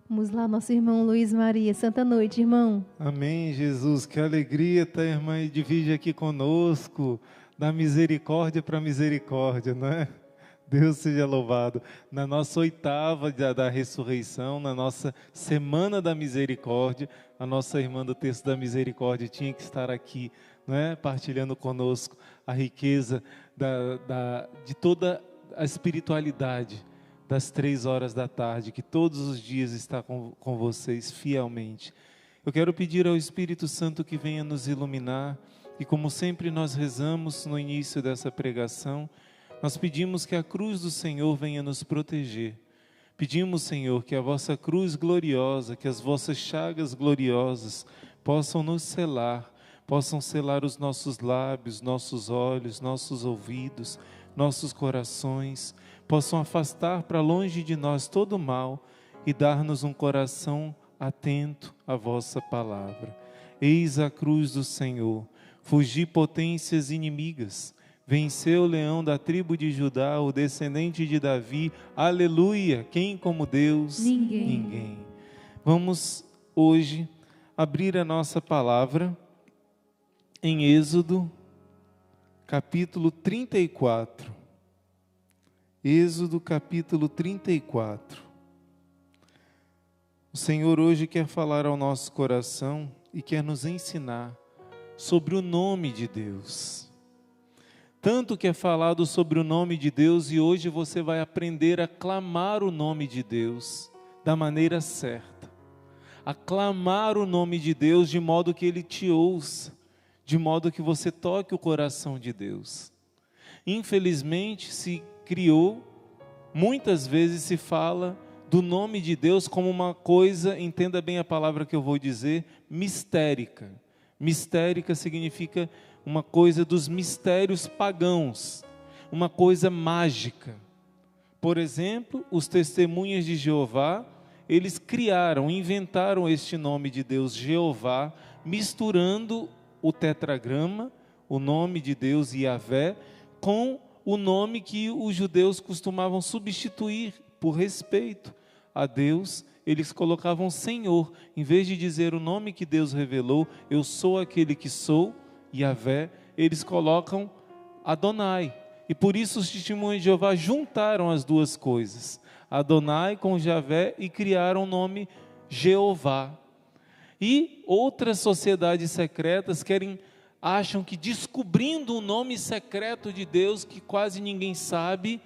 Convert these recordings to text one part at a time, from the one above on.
Vamos lá, nosso irmão Luiz Maria. Santa noite, irmão. Amém, Jesus. Que alegria ter a irmã e divide aqui conosco, da misericórdia para misericórdia, não é? Deus seja louvado. Na nossa oitava da ressurreição, na nossa semana da misericórdia, a nossa irmã do texto da misericórdia tinha que estar aqui, não é? Partilhando conosco a riqueza de toda a espiritualidade das 3 horas da tarde, que todos os dias está com vocês fielmente. Eu quero pedir ao Espírito Santo que venha nos iluminar, e como sempre nós rezamos no início dessa pregação, nós pedimos que a cruz do Senhor venha nos proteger. Pedimos, Senhor, que a vossa cruz gloriosa, que as vossas chagas gloriosas possam nos selar, possam selar os nossos lábios, nossos olhos, nossos ouvidos, nossos corações, possam afastar para longe de nós todo o mal e dar-nos um coração atento à vossa palavra. Eis a cruz do Senhor, fugi potências inimigas, venceu o leão da tribo de Judá, o descendente de Davi, aleluia, quem como Deus? Ninguém. Vamos hoje abrir a nossa palavra em Êxodo, capítulo 34. Êxodo capítulo 34. O Senhor hoje quer falar ao nosso coração e quer nos ensinar sobre o nome de Deus. Tanto que é falado sobre o nome de Deus, e hoje você vai aprender a clamar o nome de Deus da maneira certa. A clamar o nome de Deus de modo que Ele te ouça, de modo que você toque o coração de Deus. Infelizmente se criou, muitas vezes se fala do nome de Deus como uma coisa, entenda bem a palavra que eu vou dizer, mistérica. Mistérica significa uma coisa dos mistérios pagãos, uma coisa mágica. Por exemplo, os testemunhas de Jeová, eles criaram, inventaram este nome de Deus, Jeová, misturando o tetragrama, o nome de Deus Yahvé, com o nome que os judeus costumavam substituir por respeito a Deus. Eles colocavam Senhor, em vez de dizer o nome que Deus revelou, eu sou aquele que sou, Yahvé, eles colocam Adonai. E por isso os testemunhos de Jeová juntaram as duas coisas, Adonai com Yahvé, e criaram o nome Jeová. E outras sociedades secretas acham que descobrindo o nome secreto de Deus, que quase ninguém sabe,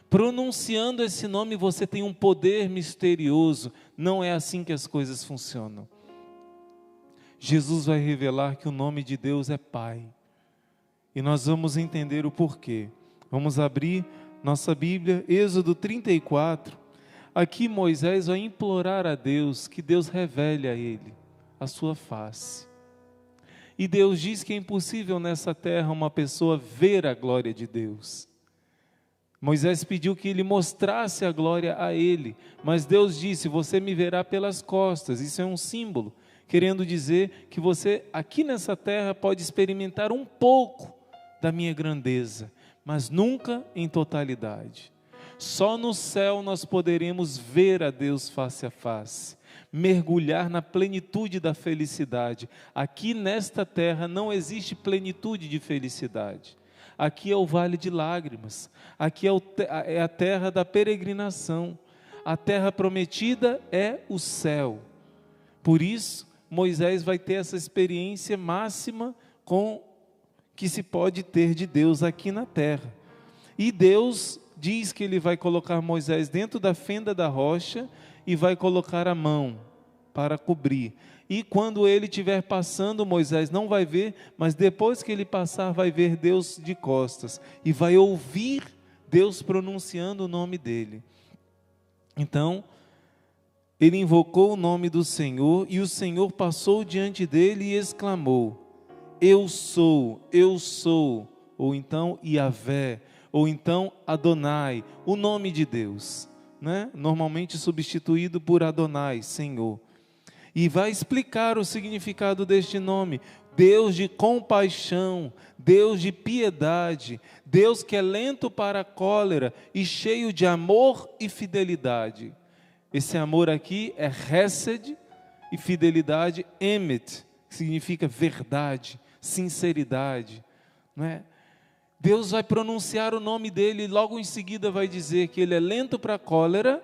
pronunciando esse nome você tem um poder misterioso. Não é assim que as coisas funcionam. Jesus vai revelar que o nome de Deus é Pai. E nós vamos entender o porquê. Vamos abrir nossa Bíblia, Êxodo 34. Aqui Moisés vai implorar a Deus que Deus revele a ele a sua face. E Deus diz que é impossível nessa terra uma pessoa ver a glória de Deus. Moisés pediu que ele mostrasse a glória a ele, mas Deus disse, você me verá pelas costas. Isso é um símbolo, querendo dizer que você aqui nessa terra pode experimentar um pouco da minha grandeza, mas nunca em totalidade. Só no céu nós poderemos ver a Deus face a face, mergulhar na plenitude da felicidade. Aqui nesta terra não existe plenitude de felicidade. Aqui é o vale de lágrimas, aqui é a terra da peregrinação. A terra prometida é o céu. Por isso, Moisés vai ter essa experiência máxima que se pode ter de Deus aqui na terra. E Deus diz que Ele vai colocar Moisés dentro da fenda da rocha e vai colocar a mão para cobrir. E quando ele estiver passando, Moisés não vai ver, mas depois que ele passar, vai ver Deus de costas e vai ouvir Deus pronunciando o nome dele. Então, ele invocou o nome do Senhor, e o Senhor passou diante dele e exclamou, eu sou, ou então Yahvé, ou então Adonai, o nome de Deus, né? Normalmente substituído por Adonai, Senhor. E vai explicar o significado deste nome, Deus de compaixão, Deus de piedade, Deus que é lento para a cólera e cheio de amor e fidelidade. Esse amor aqui é hesed e fidelidade, emet, que significa verdade, sinceridade, não é? Deus vai pronunciar o nome dele e logo em seguida vai dizer que ele é lento para a cólera,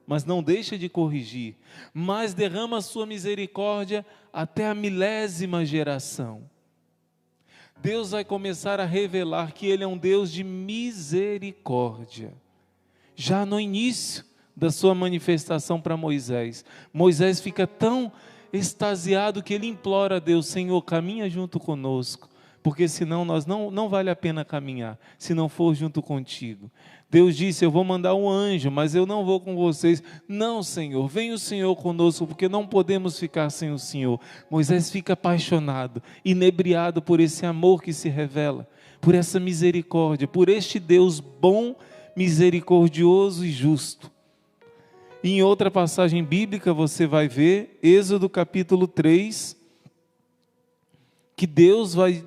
mas não deixa de corrigir, mas derrama a sua misericórdia até a 1000ª geração. Deus vai começar a revelar que ele é um Deus de misericórdia. Já no início da sua manifestação para Moisés, Moisés fica tão extasiado que ele implora a Deus: Senhor, caminha junto conosco, porque senão nós não vale a pena caminhar, se não for junto contigo. Deus disse: eu vou mandar um anjo, mas eu não vou com vocês. Não, Senhor, vem o Senhor conosco, porque não podemos ficar sem o Senhor. Moisés fica apaixonado, inebriado por esse amor que se revela, por essa misericórdia, por este Deus bom, misericordioso e justo. E em outra passagem bíblica você vai ver, Êxodo capítulo 3, que Deus vai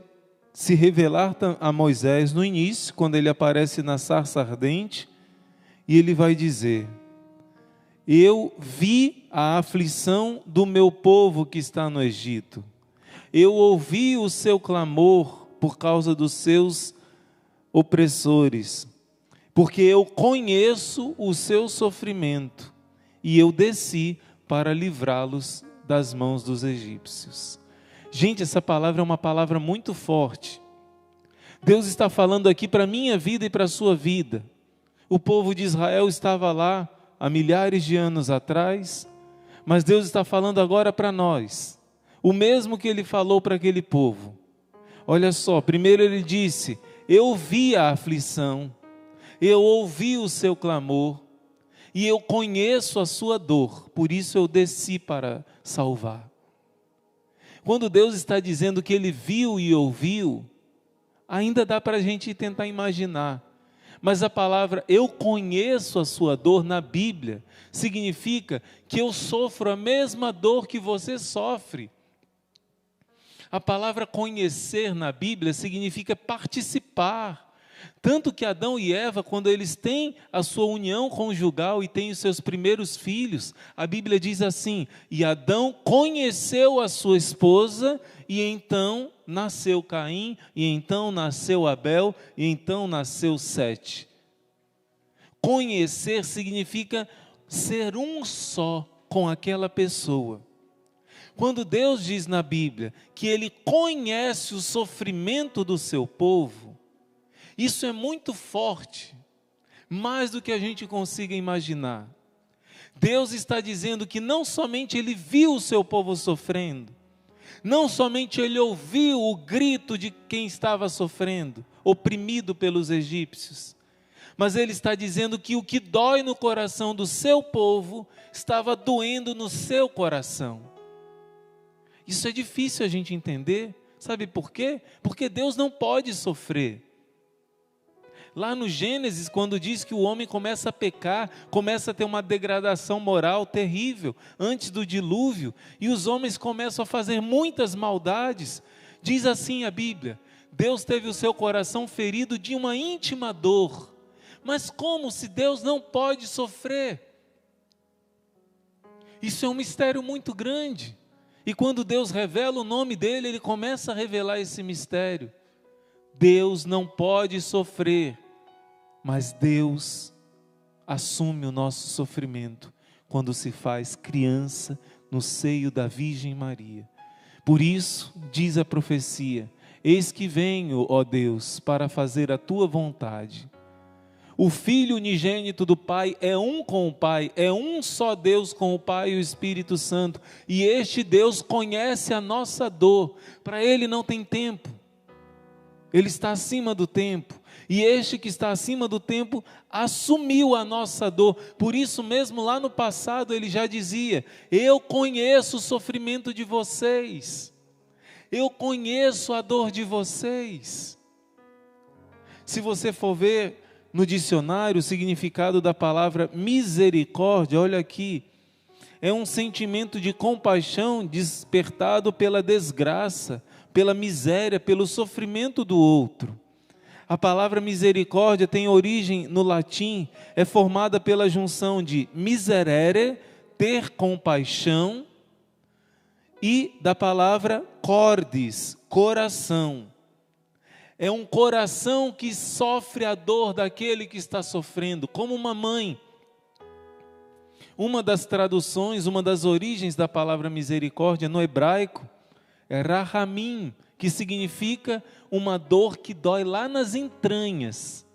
se revelar a Moisés no início, quando ele aparece na sarça ardente, e ele vai dizer: eu vi a aflição do meu povo que está no Egito, eu ouvi o seu clamor por causa dos seus opressores, porque eu conheço o seu sofrimento, e eu desci para livrá-los das mãos dos egípcios. Gente, essa palavra é uma palavra muito forte. Deus está falando aqui para a minha vida e para a sua vida. O povo de Israel estava lá há milhares de anos atrás, mas Deus está falando agora para nós, o mesmo que Ele falou para aquele povo. Olha só, primeiro Ele disse: eu vi a aflição, eu ouvi o seu clamor, e eu conheço a sua dor, por isso eu desci para salvar. Quando Deus está dizendo que Ele viu e ouviu, ainda dá para a gente tentar imaginar. Mas a palavra eu conheço a sua dor na Bíblia significa que eu sofro a mesma dor que você sofre. A palavra conhecer na Bíblia significa participar. Tanto que Adão e Eva, quando eles têm a sua união conjugal e têm os seus primeiros filhos, a Bíblia diz assim: e Adão conheceu a sua esposa, e então nasceu Caim, e então nasceu Abel, e então nasceu Sete. Conhecer significa ser um só com aquela pessoa. Quando Deus diz na Bíblia que Ele conhece o sofrimento do seu povo, isso é muito forte, mais do que a gente consiga imaginar. Deus está dizendo que não somente Ele viu o seu povo sofrendo, não somente Ele ouviu o grito de quem estava sofrendo, oprimido pelos egípcios, mas Ele está dizendo que o que dói no coração do seu povo, estava doendo no seu coração. Isso é difícil a gente entender, sabe por quê? Porque Deus não pode sofrer. Lá no Gênesis, quando diz que o homem começa a pecar, começa a ter uma degradação moral terrível, antes do dilúvio, e os homens começam a fazer muitas maldades, diz assim a Bíblia: Deus teve o seu coração ferido de uma íntima dor. Mas como se Deus não pode sofrer? Isso é um mistério muito grande, e quando Deus revela o nome dele, Ele começa a revelar esse mistério. Deus não pode sofrer, mas Deus assume o nosso sofrimento quando se faz criança no seio da Virgem Maria. Por isso, diz a profecia: eis que venho, ó Deus, para fazer a tua vontade. O Filho unigênito do Pai é um com o Pai, é um só Deus com o Pai e o Espírito Santo. E este Deus conhece a nossa dor, para Ele não tem tempo. Ele está acima do tempo, e este que está acima do tempo assumiu a nossa dor. Por isso mesmo lá no passado Ele já dizia: eu conheço o sofrimento de vocês, eu conheço a dor de vocês. Se você for ver no dicionário o significado da palavra misericórdia, olha aqui, é um sentimento de compaixão despertado pela desgraça, pela miséria, pelo sofrimento do outro. A palavra misericórdia tem origem no latim, é formada pela junção de miserere, ter compaixão, e da palavra cordis, coração. É um coração que sofre a dor daquele que está sofrendo, como uma mãe. Uma das traduções, uma das origens da palavra misericórdia no hebraico é rahamim, que significa uma dor que dói lá nas entranhas.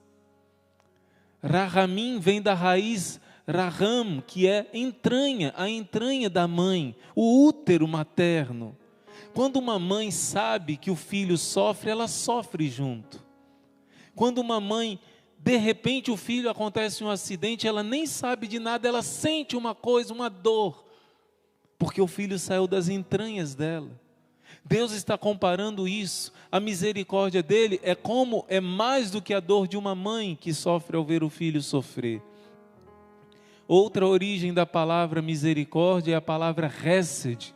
Rahamim vem da raiz raham, que é entranha, a entranha da mãe, o útero materno. Quando uma mãe sabe que o filho sofre, ela sofre junto. Quando uma mãe, de repente o filho acontece um acidente, ela nem sabe de nada, ela sente uma coisa, uma dor, porque o filho saiu das entranhas dela. Deus está comparando isso, a misericórdia dele é mais do que a dor de uma mãe que sofre ao ver o filho sofrer. Outra origem da palavra misericórdia é a palavra hesed.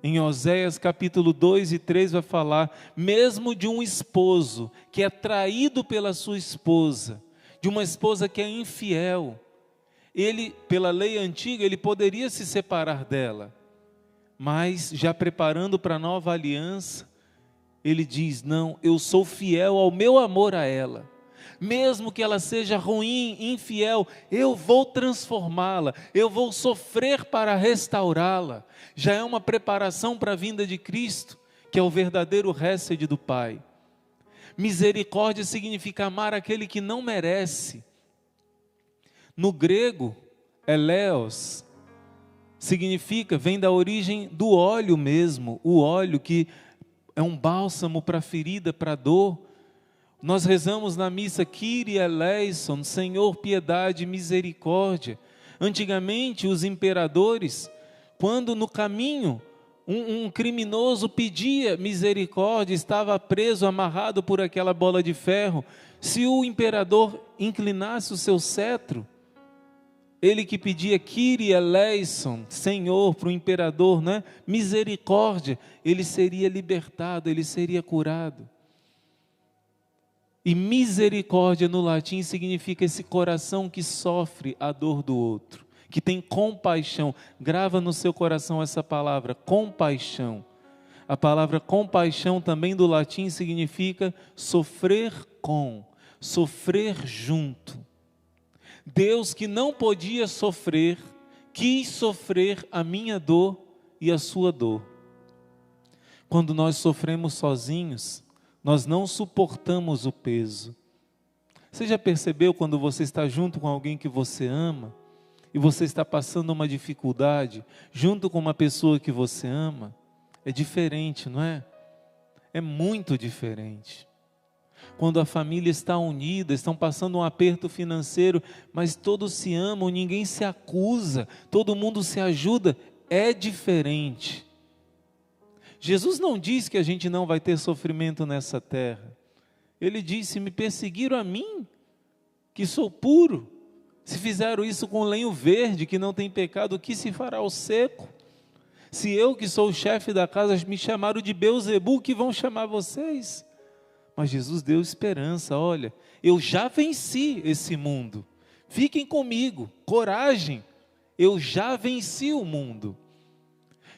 Em Oséias capítulo 2 e 3 vai falar, mesmo de um esposo que é traído pela sua esposa, de uma esposa que é infiel, ele, pela lei antiga, ele poderia se separar dela, mas já preparando para a nova aliança, ele diz, não, eu sou fiel ao meu amor a ela. Mesmo que ela seja ruim, infiel, eu vou transformá-la, eu vou sofrer para restaurá-la. Já é uma preparação para a vinda de Cristo, que é o verdadeiro hesed do Pai. Misericórdia significa amar aquele que não merece. No grego, eleos, vem da origem do óleo mesmo, o óleo que é um bálsamo para a ferida, para a dor. Nós rezamos na missa, Kyrie eleison, Senhor, piedade e misericórdia. Antigamente, os imperadores, quando no caminho um criminoso pedia misericórdia, estava preso, amarrado por aquela bola de ferro, se o imperador inclinasse o seu cetro, ele que pedia Kyrie eleison, Senhor, para o imperador, né? Misericórdia, ele seria libertado, ele seria curado. E misericórdia no latim significa esse coração que sofre a dor do outro, que tem compaixão. Grava no seu coração essa palavra, compaixão. A palavra compaixão também do latim significa sofrer com, sofrer junto. Deus que não podia sofrer, quis sofrer a minha dor e a sua dor. Quando nós sofremos sozinhos, nós não suportamos o peso. Você já percebeu quando você está junto com alguém que você ama, e você está passando uma dificuldade, junto com uma pessoa que você ama? É diferente, não é? É muito diferente. Quando a família está unida, estão passando um aperto financeiro, mas todos se amam, ninguém se acusa, todo mundo se ajuda, é diferente. Jesus não diz que a gente não vai ter sofrimento nessa terra. Ele disse, me perseguiram a mim, que sou puro. Se fizeram isso com lenho verde, que não tem pecado, o que se fará ao seco? Se eu, que sou o chefe da casa, me chamaram de Beelzebu, o que vão chamar vocês? Mas Jesus deu esperança, olha, eu já venci esse mundo. Fiquem comigo, coragem, eu já venci o mundo.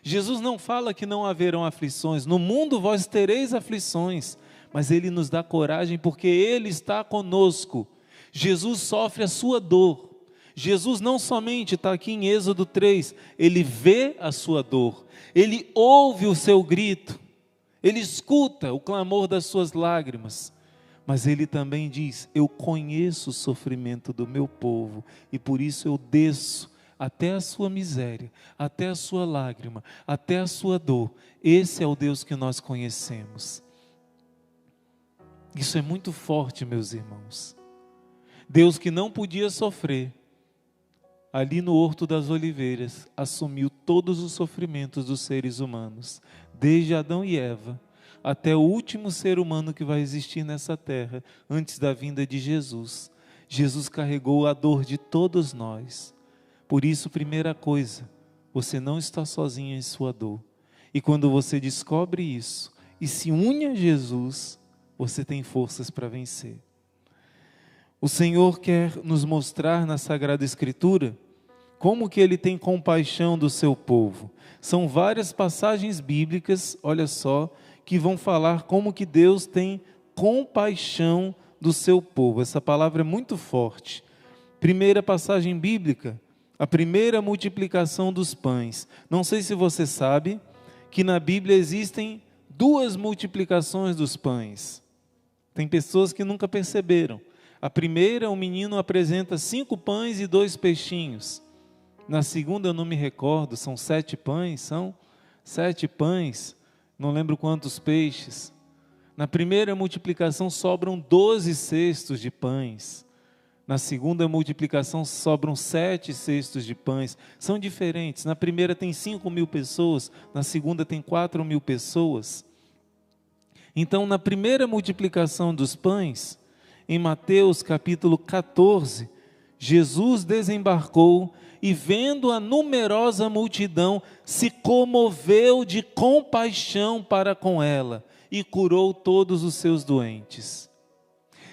Jesus não fala que não haverão aflições, no mundo vós tereis aflições, mas Ele nos dá coragem porque Ele está conosco. Jesus sofre a sua dor. Jesus não somente está aqui em Êxodo 3, Ele vê a sua dor, Ele ouve o seu grito, Ele escuta o clamor das suas lágrimas, mas Ele também diz, eu conheço o sofrimento do meu povo e por isso eu desço até a sua miséria, até a sua lágrima, até a sua dor. Esse é o Deus que nós conhecemos. Isso é muito forte, meus irmãos. Deus que não podia sofrer, ali no Horto das Oliveiras, assumiu todos os sofrimentos dos seres humanos, desde Adão e Eva, até o último ser humano que vai existir nessa terra, antes da vinda de Jesus. Jesus carregou a dor de todos nós. Por isso, primeira coisa, você não está sozinho em sua dor. E quando você descobre isso e se une a Jesus, você tem forças para vencer. O Senhor quer nos mostrar na Sagrada Escritura como que Ele tem compaixão do seu povo. São várias passagens bíblicas, olha só, que vão falar como que Deus tem compaixão do seu povo. Essa palavra é muito forte. Primeira passagem bíblica, a primeira multiplicação dos pães. Não sei se você sabe que na Bíblia existem 2 multiplicações dos pães. Tem pessoas que nunca perceberam. A primeira, o menino apresenta 5 pães e 2 peixinhos. Na segunda, eu não me recordo, são 7 pães, são 7 pães, não lembro quantos peixes. Na primeira multiplicação sobram 12 cestos de pães. Na segunda multiplicação sobram 7 cestos de pães. São diferentes. Na primeira tem 5.000 pessoas, na segunda tem 4.000 pessoas. Então, na primeira multiplicação dos pães, em Mateus capítulo 14, Jesus desembarcou e, vendo a numerosa multidão, se comoveu de compaixão para com ela e curou todos os seus doentes.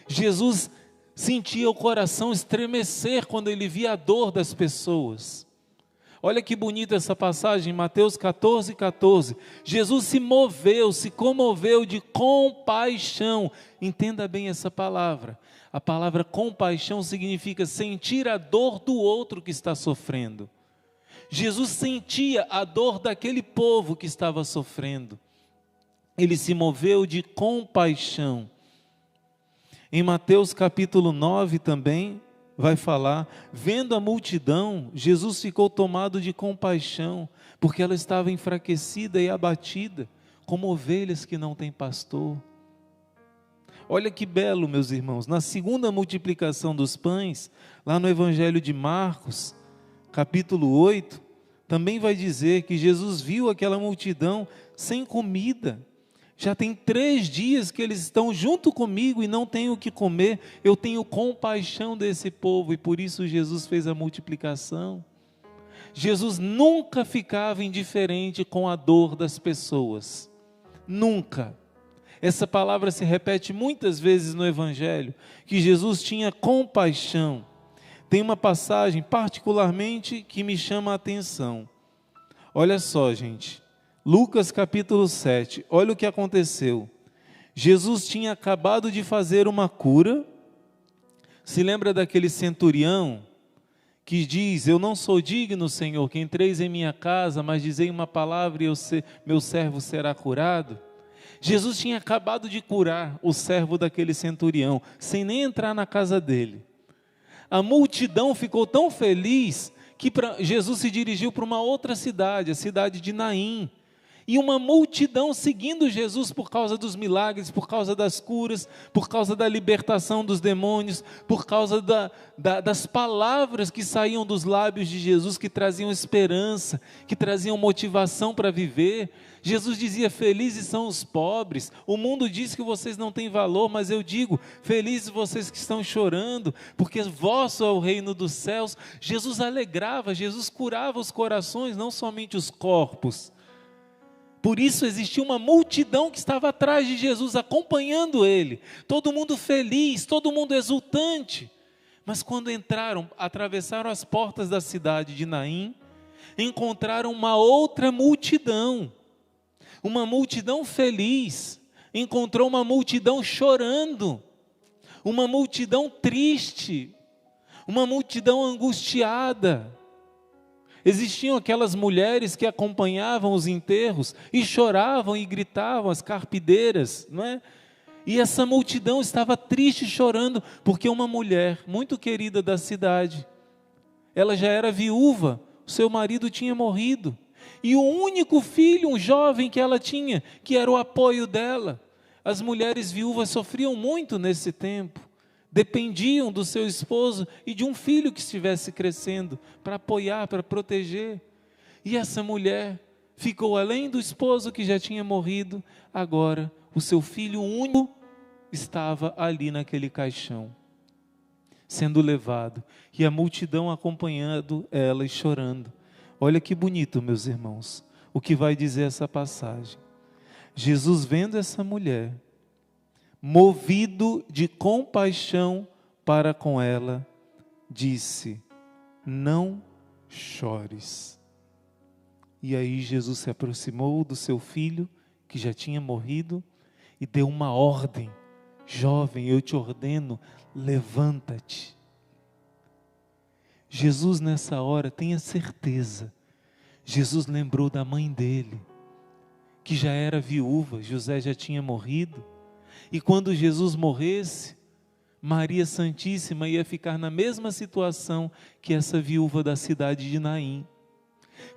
Jesus sentia o coração estremecer quando ele via a dor das pessoas. Olha que bonita essa passagem, Mateus 14, 14. Jesus se moveu, se comoveu de compaixão. Entenda bem essa palavra. A palavra compaixão significa sentir a dor do outro que está sofrendo. Jesus sentia a dor daquele povo que estava sofrendo. Ele se moveu de compaixão. Em Mateus capítulo 9 também vai falar, vendo a multidão, Jesus ficou tomado de compaixão, porque ela estava enfraquecida e abatida, como ovelhas que não têm pastor. Olha que belo, meus irmãos, na segunda multiplicação dos pães, lá no Evangelho de Marcos, capítulo 8, também vai dizer que Jesus viu aquela multidão sem comida. Já tem 3 dias que eles estão junto comigo e não têm o que comer. Eu tenho compaixão desse povo e por isso Jesus fez a multiplicação. Jesus nunca ficava indiferente com a dor das pessoas. Nunca. Essa palavra se repete muitas vezes no Evangelho, que Jesus tinha compaixão. Tem uma passagem particularmente que me chama a atenção. Olha só, gente. Lucas capítulo 7, olha o que aconteceu. Jesus tinha acabado de fazer uma cura. Se lembra daquele centurião que diz, eu não sou digno, Senhor, que entreis em minha casa, mas dizei uma palavra e meu servo será curado? Jesus tinha acabado de curar o servo daquele centurião, sem nem entrar na casa dele. A multidão ficou tão feliz que Jesus se dirigiu para uma outra cidade, a cidade de Naim. E uma multidão seguindo Jesus por causa dos milagres, por causa das curas, por causa da libertação dos demônios, por causa das palavras que saíam dos lábios de Jesus, que traziam esperança, que traziam motivação para viver. Jesus dizia, felizes são os pobres, o mundo diz que vocês não têm valor, mas eu digo, felizes vocês que estão chorando, porque vosso é o reino dos céus. Jesus alegrava, Jesus curava os corações, não somente os corpos. Por isso existia uma multidão que estava atrás de Jesus, acompanhando ele, todo mundo feliz, todo mundo exultante. Mas quando atravessaram as portas da cidade de Naim, encontraram uma outra multidão, uma multidão feliz, encontrou uma multidão chorando, uma multidão triste, uma multidão angustiada. Existiam aquelas mulheres que acompanhavam os enterros e choravam e gritavam, as carpideiras, não é? E essa multidão estava triste, chorando, porque uma mulher muito querida da cidade, ela já era viúva, o seu marido tinha morrido, e o único filho, um jovem que ela tinha, que era o apoio dela. As mulheres viúvas sofriam muito nesse tempo. Dependiam do seu esposo e de um filho que estivesse crescendo, para apoiar, para proteger. E essa mulher ficou além do esposo que já tinha morrido, agora o seu filho único estava ali naquele caixão, sendo levado, e a multidão acompanhando ela e chorando. Olha que bonito, meus irmãos, o que vai dizer essa passagem. Jesus vendo essa mulher, movido de compaixão para com ela, disse: não chores. E aí Jesus se aproximou do seu filho, que já tinha morrido, e deu uma ordem: jovem, eu te ordeno, levanta-te. Jesus nessa hora, tenha certeza, Jesus lembrou da mãe dele, que já era viúva, José já tinha morrido, e quando Jesus morresse, Maria Santíssima ia ficar na mesma situação que essa viúva da cidade de Naim.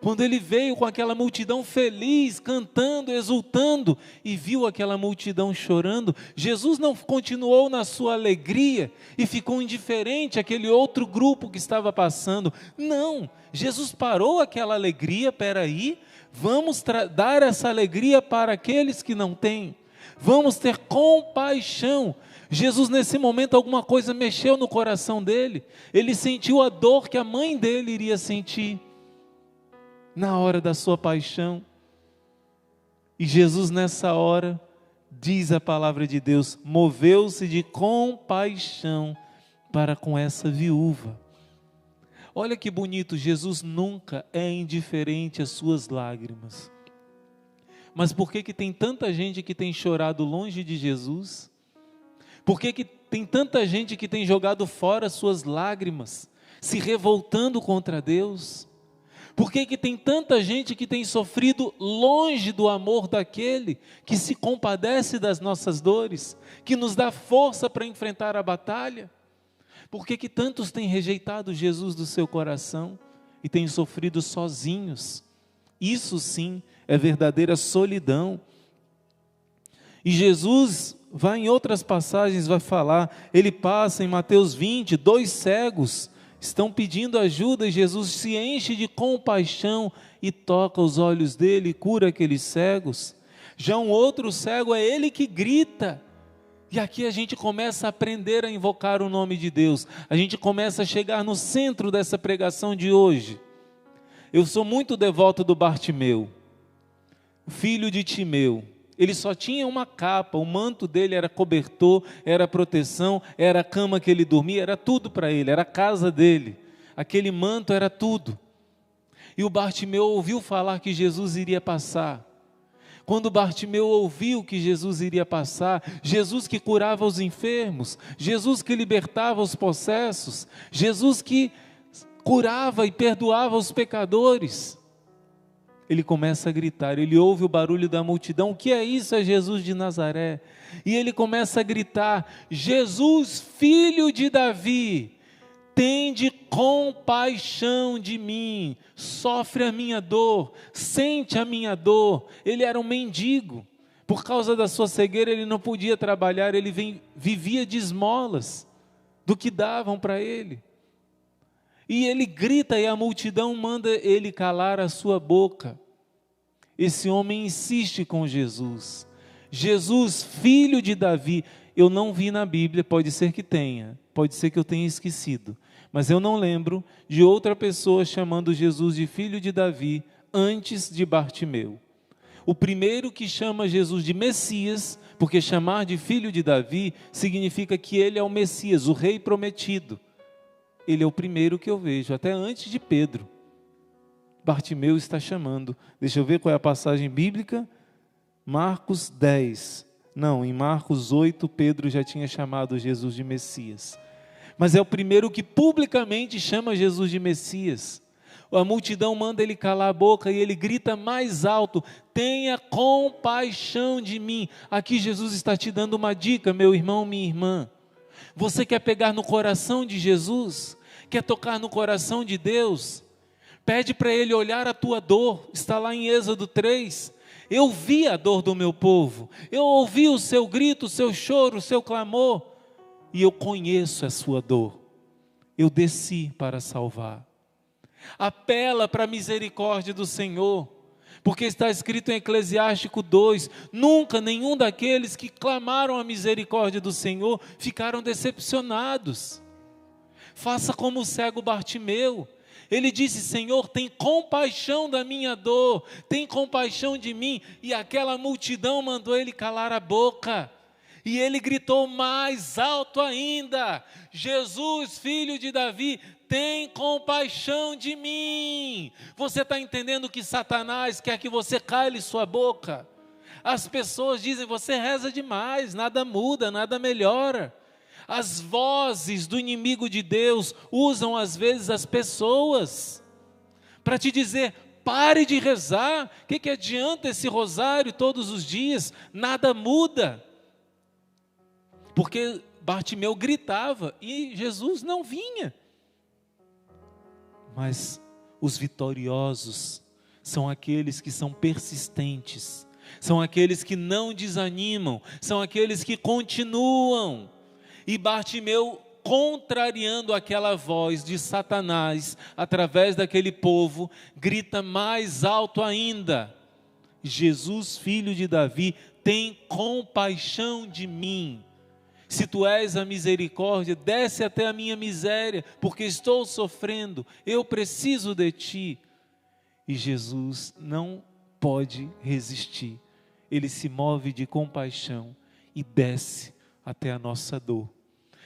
Quando ele veio com aquela multidão feliz, cantando, exultando, e viu aquela multidão chorando, Jesus não continuou na sua alegria e ficou indiferente àquele outro grupo que estava passando. Não, Jesus parou aquela alegria. Peraí, vamos dar essa alegria para aqueles que não têm. Vamos ter compaixão. Jesus nesse momento alguma coisa mexeu no coração dele. Ele sentiu a dor que a mãe dele iria sentir na hora da sua paixão. E Jesus nessa hora, diz a palavra de Deus, moveu-se de compaixão para com essa viúva. Olha que bonito, Jesus nunca é indiferente às suas lágrimas. Mas por que tem tanta gente que tem chorado longe de Jesus? Por que tem tanta gente que tem jogado fora suas lágrimas, se revoltando contra Deus? Por que tem tanta gente que tem sofrido longe do amor daquele que se compadece das nossas dores, que nos dá força para enfrentar a batalha? Por que tantos têm rejeitado Jesus do seu coração e têm sofrido sozinhos? Isso sim é verdadeira solidão. E Jesus vai em outras passagens, vai falar, ele passa em Mateus 20, 2 cegos estão pedindo ajuda e Jesus se enche de compaixão e toca os olhos dele e cura aqueles cegos. Já um outro cego é ele que grita. E aqui a gente começa a aprender a invocar o nome de Deus. A gente começa a chegar no centro dessa pregação de hoje. Eu sou muito devoto do Bartimeu, filho de Timeu. Ele só tinha uma capa, o manto dele era cobertor, era proteção, era a cama que ele dormia, era tudo para ele, era a casa dele. Aquele manto era tudo. E o Bartimeu ouviu falar que Jesus iria passar. Quando Bartimeu ouviu que Jesus iria passar, Jesus que curava os enfermos, Jesus que libertava os possessos, Jesus que curava e perdoava os pecadores, ele começa a gritar, ele ouve o barulho da multidão: o que é isso? É Jesus de Nazaré. E ele começa a gritar: Jesus, filho de Davi, tende compaixão de mim, sofre a minha dor, sente a minha dor. Ele era um mendigo, por causa da sua cegueira ele não podia trabalhar, ele vivia de esmolas, do que davam para ele. E ele grita e a multidão manda ele calar a sua boca. Esse homem insiste com Jesus. Jesus, filho de Davi. Eu não vi na Bíblia, pode ser que tenha, pode ser que eu tenha esquecido, mas eu não lembro de outra pessoa chamando Jesus de filho de Davi antes de Bartimeu. O primeiro que chama Jesus de Messias, porque chamar de filho de Davi significa que ele é o Messias, o rei prometido. Ele é o primeiro que eu vejo, até antes de Pedro. Bartimeu está chamando. Deixa eu ver qual é a passagem bíblica. Marcos 10. Não, em Marcos 8, Pedro já tinha chamado Jesus de Messias. Mas é o primeiro que publicamente chama Jesus de Messias. A multidão manda ele calar a boca e ele grita mais alto: tenha compaixão de mim. Aqui Jesus está te dando uma dica, meu irmão, minha irmã. Você quer pegar no coração de Jesus? Quer tocar no coração de Deus? Pede para Ele olhar a tua dor. Está lá em Êxodo 3. Eu vi a dor do meu povo. Eu ouvi o seu grito, o seu choro, o seu clamor. E eu conheço a sua dor. Eu desci para salvar. Apela para a misericórdia do Senhor. Porque está escrito em Eclesiástico 2, nunca nenhum daqueles que clamaram a misericórdia do Senhor ficaram decepcionados. Faça como o cego Bartimeu. Ele disse: Senhor, tem compaixão da minha dor, tem compaixão de mim. E aquela multidão mandou ele calar a boca. E ele gritou mais alto ainda: Jesus, filho de Davi, tem compaixão de mim. Você está entendendo que Satanás quer que você cale sua boca? As pessoas dizem: você reza demais, nada muda, nada melhora. As vozes do inimigo de Deus usam às vezes as pessoas para te dizer: pare de rezar, o que adianta esse rosário todos os dias? Nada muda. Porque Bartimeu gritava e Jesus não vinha. Mas os vitoriosos são aqueles que são persistentes, são aqueles que não desanimam, são aqueles que continuam. E Bartimeu, contrariando aquela voz de Satanás, através daquele povo, grita mais alto ainda: Jesus, filho de Davi, tem compaixão de mim. Se tu és a misericórdia, desce até a minha miséria, porque estou sofrendo, eu preciso de ti. E Jesus não pode resistir, ele se move de compaixão e desce até a nossa dor.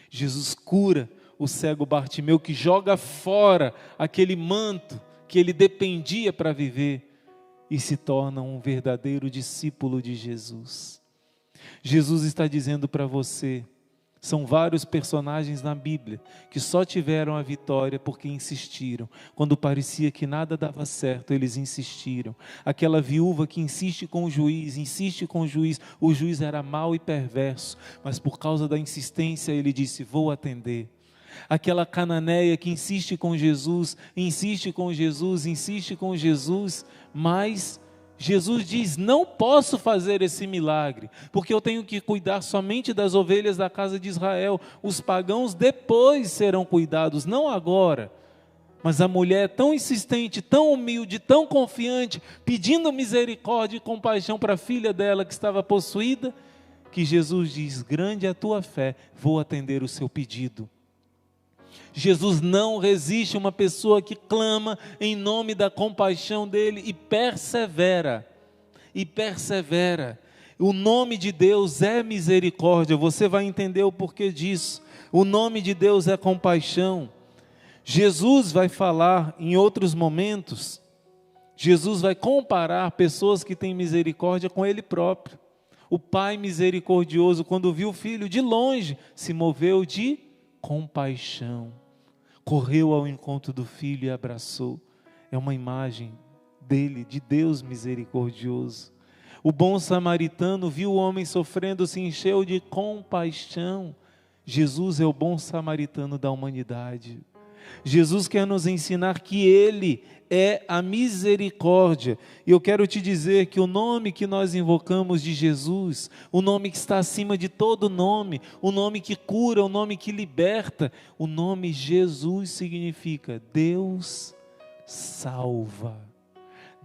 Jesus cura o cego Bartimeu, que joga fora aquele manto que ele dependia para viver e se torna um verdadeiro discípulo de Jesus. Jesus está dizendo para você: são vários personagens na Bíblia que só tiveram a vitória porque insistiram. Quando parecia que nada dava certo, eles insistiram. Aquela viúva que insiste com o juiz, o juiz era mau e perverso, mas por causa da insistência ele disse: vou atender. Aquela cananeia que insiste com Jesus, mas Jesus diz: não posso fazer esse milagre, porque eu tenho que cuidar somente das ovelhas da casa de Israel. Os pagãos depois serão cuidados, não agora. Mas a mulher tão insistente, tão humilde, tão confiante, pedindo misericórdia e compaixão para a filha dela que estava possuída, que Jesus diz: grande é a tua fé, vou atender o seu pedido. Jesus não resiste a uma pessoa que clama em nome da compaixão dele e persevera. O nome de Deus é misericórdia, você vai entender o porquê disso. O nome de Deus é compaixão. Jesus vai falar em outros momentos, Jesus vai comparar pessoas que têm misericórdia com ele próprio. O pai misericordioso, quando viu o filho de longe, se moveu de compaixão, correu ao encontro do filho e abraçou. É uma imagem dele, de Deus misericordioso. O bom samaritano viu o homem sofrendo, se encheu de compaixão. Jesus é o bom samaritano da humanidade. Jesus quer nos ensinar que Ele é a misericórdia. E eu quero te dizer que o nome que nós invocamos de Jesus, o nome que está acima de todo nome, o nome que cura, o nome que liberta, o nome Jesus significa Deus salva.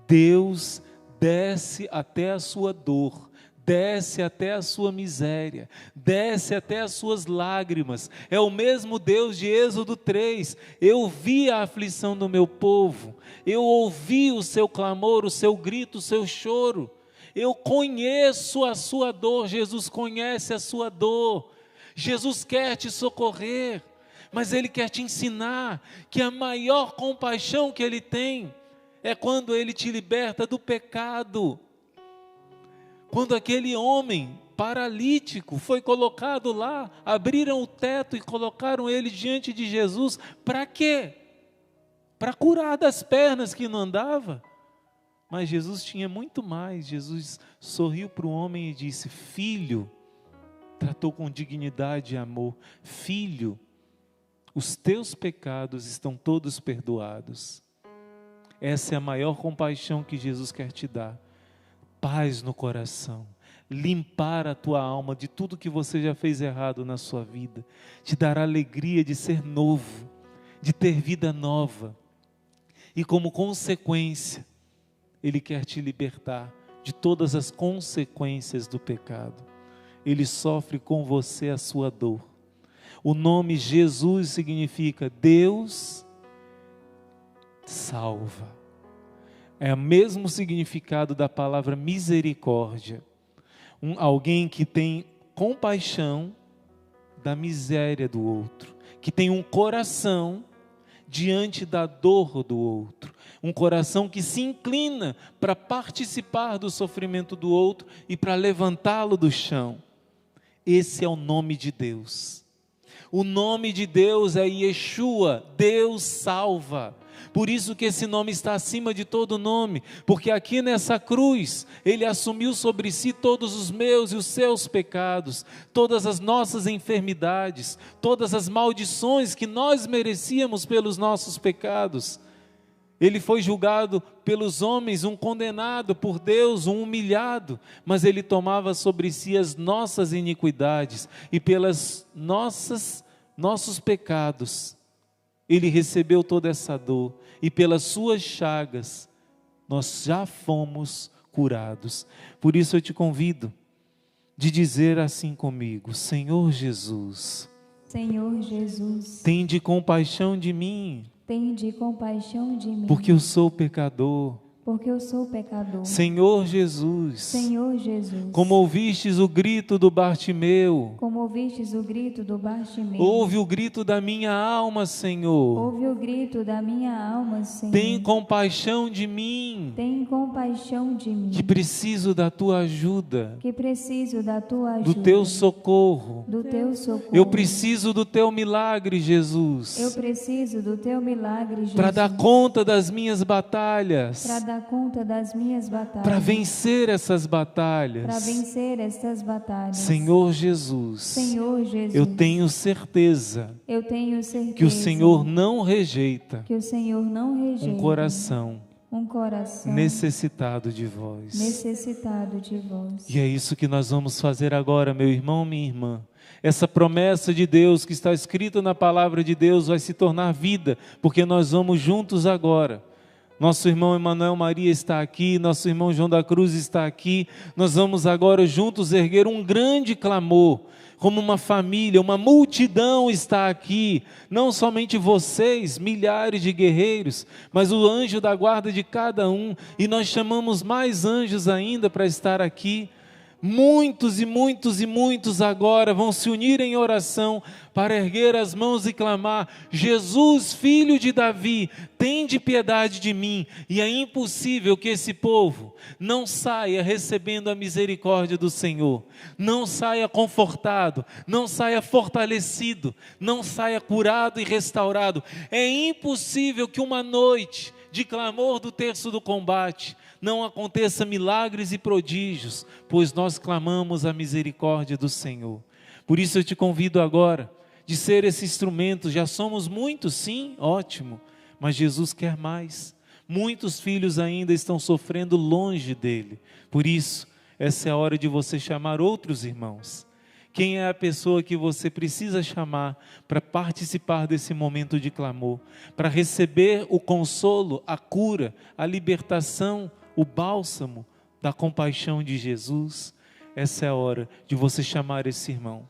Deus desce até a sua dor, desce até a sua miséria, desce até as suas lágrimas. É o mesmo Deus de Êxodo 3. Eu vi a aflição do meu povo, eu ouvi o seu clamor, o seu grito, o seu choro. Eu conheço a sua dor. Jesus conhece a sua dor. Jesus quer te socorrer, mas Ele quer te ensinar que a maior compaixão que Ele tem é quando Ele te liberta do pecado. Quando aquele homem paralítico foi colocado lá, abriram o teto e colocaram ele diante de Jesus, para quê? Para curar das pernas que não andava. Mas Jesus tinha muito mais. Jesus sorriu para o homem e disse: filho, tratou com dignidade e amor, filho, os teus pecados estão todos perdoados. Essa é a maior compaixão que Jesus quer te dar. Paz no coração, limpar a tua alma de tudo que você já fez errado na sua vida, te dar a alegria de ser novo, de ter vida nova, e como consequência, Ele quer te libertar de todas as consequências do pecado. Ele sofre com você a sua dor. O nome Jesus significa Deus salva. É o mesmo significado da palavra misericórdia. Alguém que tem compaixão da miséria do outro, que tem um coração diante da dor do outro, um coração que se inclina para participar do sofrimento do outro e para levantá-lo do chão. Esse é o nome de Deus. O nome de Deus é Yeshua, Deus salva. Por isso que esse nome está acima de todo nome, porque aqui nessa cruz, Ele assumiu sobre si todos os meus e os seus pecados, todas as nossas enfermidades, todas as maldições que nós merecíamos pelos nossos pecados. Ele foi julgado pelos homens, um condenado, por Deus, um humilhado, mas Ele tomava sobre si as nossas iniquidades e pelas nossos pecados, Ele recebeu toda essa dor e pelas suas chagas nós já fomos curados. Por isso eu te convido de dizer assim comigo: Senhor Jesus, Senhor Jesus, tende compaixão de mim, tende compaixão de mim, porque eu sou pecador. porque eu sou pecador. Senhor Jesus, Senhor Jesus, como ouvistes o grito do Bartimeu, como ouvistes o grito do Bartimeu, ouve o grito da minha alma, Senhor. ouve o grito da minha alma, Senhor. Tem compaixão de mim, Tem compaixão de mim, que preciso da tua ajuda, que preciso da tua do ajuda, teu socorro. do teu socorro. Eu preciso do teu milagre, Eu Jesus, preciso do teu milagre, Jesus, para dar conta das minhas batalhas, para dar conta das minhas batalhas, para vencer essas para batalhas. vencer estas batalhas. Senhor Jesus, Senhor Jesus, eu tenho certeza eu tenho certeza que o Senhor não rejeita que o Senhor não rejeita um coração um coração necessitado de vós. necessitado de vós. E é isso que nós vamos fazer agora, meu irmão, minha irmã. Essa promessa de Deus que está escrita na palavra de Deus vai se tornar vida, porque nós vamos juntos agora. Nosso irmão Emanuel Maria está aqui, nosso irmão João da Cruz está aqui. Nós vamos agora juntos erguer um grande clamor, como uma família, uma multidão está aqui. Não somente vocês, milhares de guerreiros, mas o anjo da guarda de cada um. E nós chamamos mais anjos ainda para estar aqui. Muitos e muitos e muitos agora vão se unir em oração para erguer as mãos e clamar: Jesus, filho de Davi, tende piedade de mim. E é impossível que esse povo não saia recebendo a misericórdia do Senhor, não saia confortado, não saia fortalecido, não saia curado e restaurado. É impossível que uma noite de clamor do terço do combate não aconteça milagres e prodígios, pois nós clamamos a misericórdia do Senhor. Por isso eu te convido agora de ser esse instrumento. Já somos muitos, sim, ótimo, mas Jesus quer mais. Muitos filhos ainda estão sofrendo longe dele. Por isso, essa é a hora de você chamar outros irmãos. Quem é a pessoa que você precisa chamar para participar desse momento de clamor, para receber o consolo, a cura, a libertação, o bálsamo da compaixão de Jesus? Essa é a hora de você chamar esse irmão.